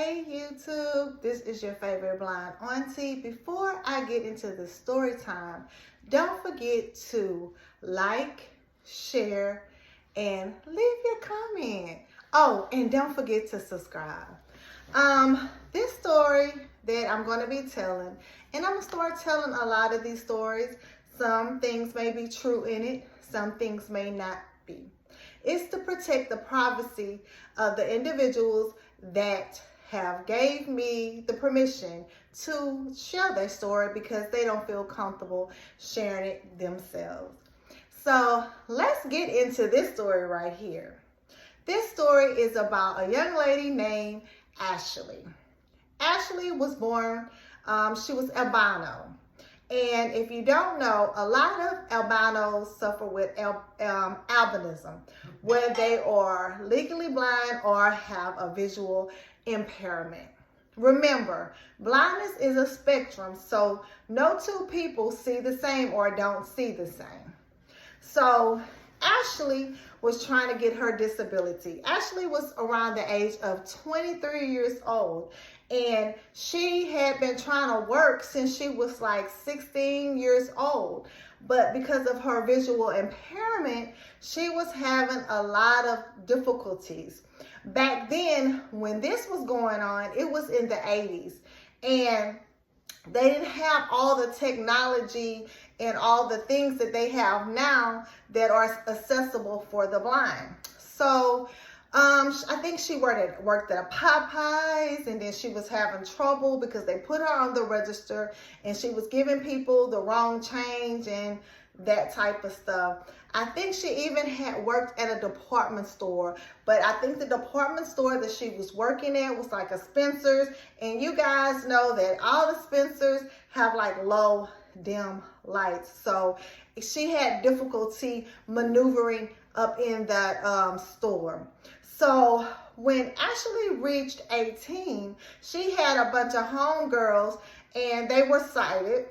Hey YouTube, this is your favorite blind auntie. Before I get into the story time, don't forget to like, share, and leave your comment. Oh, and don't forget to subscribe. This story that I'm going to be telling, and I'm going to start telling a lot of these stories. Some things may be true in it, some things may not be. It's to protect the privacy of the individuals that have gave me the permission to share their story because they don't feel comfortable sharing it themselves. So let's get into this story right here. This story is about a young lady named Ashley. Ashley was born, she was albino. And if you don't know, a lot of albinos suffer with albinism, where they are legally blind or have a visual impairment. Remember, blindness is a spectrum, so no two people see the same or don't see the same. So Ashley was trying to get her disability. Ashley was around the age of 23 years old, and she had been trying to work since she was like 16 years old. But because of her visual impairment, she was having a lot of difficulties. Back then, when this was going on, it was in the 80s. And they didn't have all the technology and all the things that they have now that are accessible for the blind. So I think she worked at a Popeyes, and then she was having trouble because they put her on the register and she was giving people the wrong change and that type of stuff. I think she even had worked at a department store, but I think the department store that she was working at was like a Spencer's, and you guys know that all the Spencer's have like low dim lights. So she had difficulty maneuvering up in that store. So when Ashley reached 18, she had a bunch of homegirls, and they were sighted,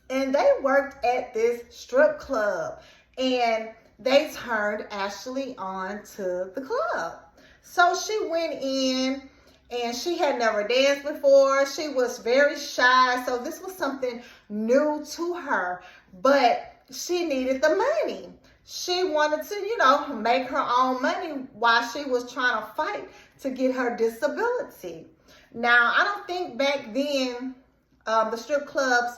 and they worked at this strip club, and they turned Ashley on to the club. So she went in, and she had never danced before. She was very shy, so this was something new to her, but she needed the money. She wanted to, make her own money while she was trying to fight to get her disability. Now, I don't think back then the strip clubs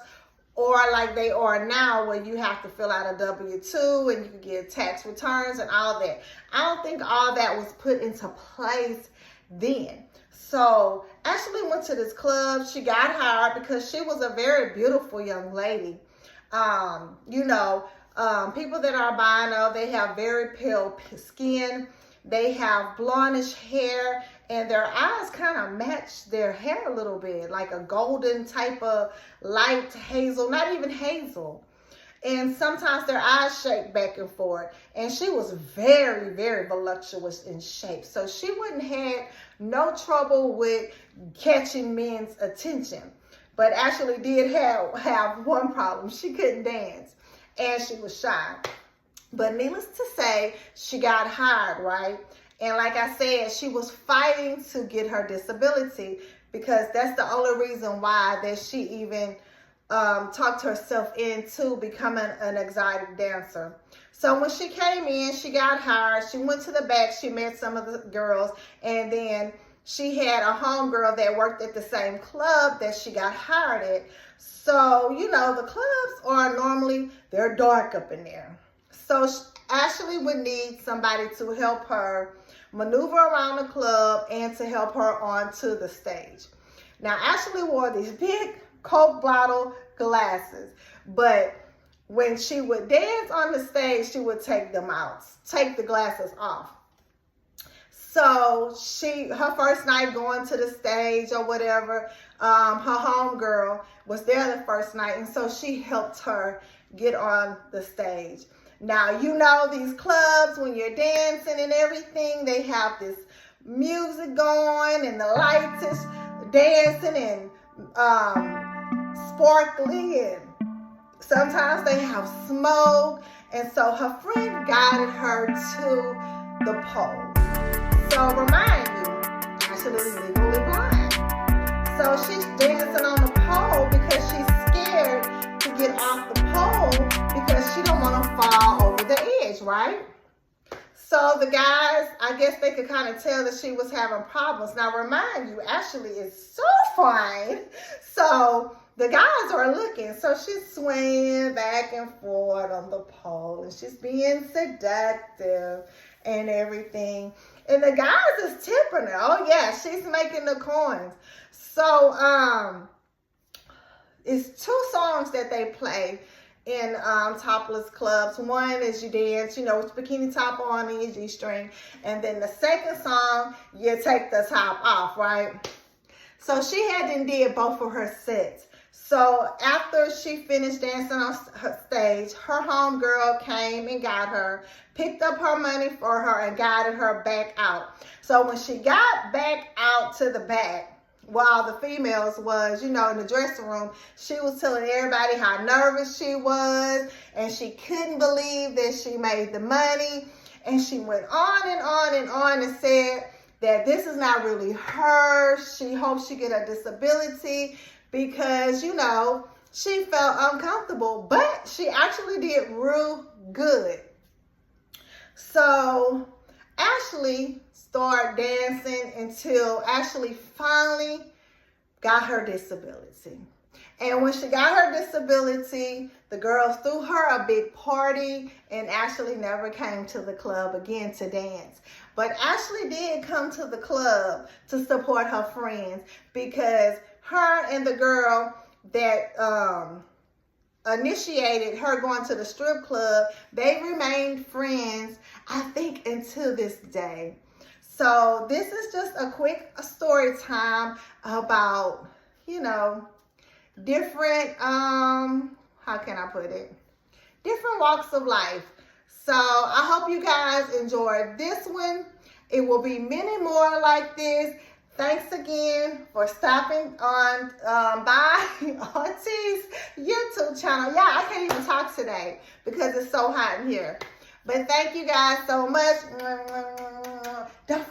are like they are now, where you have to fill out a W-2 and you can get tax returns and all that. I don't think all that was put into place then. So Ashley went to this club. She got hired because she was a very beautiful young lady. People that are albino, they have very pale skin. They have blondish hair, and their eyes kind of match their hair a little bit, like a golden type of light hazel, not even hazel. And sometimes their eyes shake back and forth. And she was very, very voluptuous in shape. So she wouldn't have no trouble with catching men's attention. But Ashley did have one problem. She couldn't dance, and she was shy. But needless to say, she got hired, right? And like I said, she was fighting to get her disability because that's the only reason why that she even talked herself into becoming an exotic dancer. So when she came in, she got hired. She went to the back. She met some of the girls, and then she had a homegirl that worked at the same club that she got hired at. So, the clubs are normally, they're dark up in there. So Ashley would need somebody to help her maneuver around the club and to help her onto the stage. Now, Ashley wore these big Coke bottle glasses, but when she would dance on the stage, she would take the glasses off. So her first night going to the stage or whatever, her homegirl was there the first night, and so she helped her get on the stage. Now, these clubs, when you're dancing and everything, they have this music going, and the lights is dancing and sparkly, and sometimes they have smoke. And so her friend guided her to the pole. So remind you, Ashley is legally blind. So she's dancing on the pole because she's scared to get off the pole because she don't want to fall over the edge, right? So the guys, I guess they could kind of tell that she was having problems. Now, remind you, Ashley is so fine. So the guys are looking. So she's swaying back and forth on the pole, and she's being seductive and everything. And the guys is tipping her. Oh, yeah, she's making the coins. So it's 2 songs that they play in topless clubs. One is you dance, you know, with bikini top on and your G-string. And then the second song, you take the top off, right? So she hadn't did both of her sets. So after she finished dancing on her stage, her homegirl came and got her, picked up her money for her, and guided her back out. So when she got back out to the back, while the females was, you know, in the dressing room, she was telling everybody how nervous she was, and she couldn't believe that she made the money. And she went on and on and on and said that this is not really her. She hopes she get a disability because, you know, she felt uncomfortable, but she actually did real good. So Ashley started dancing until Ashley finally got her disability. And when she got her disability, the girls threw her a big party, and Ashley never came to the club again to dance. But Ashley did come to the club to support her friends because her and the girl that initiated her going to the strip club, they remained friends, I think, until this day. So this is just a quick story time about, you know, different, how can I put it? Different walks of life. So I hope you guys enjoyed this one. It will be many more like this. Thanks again for stopping on by Auntie's YouTube channel. Yeah, I can't even talk today because it's so hot in here. But thank you guys so much. Don't forget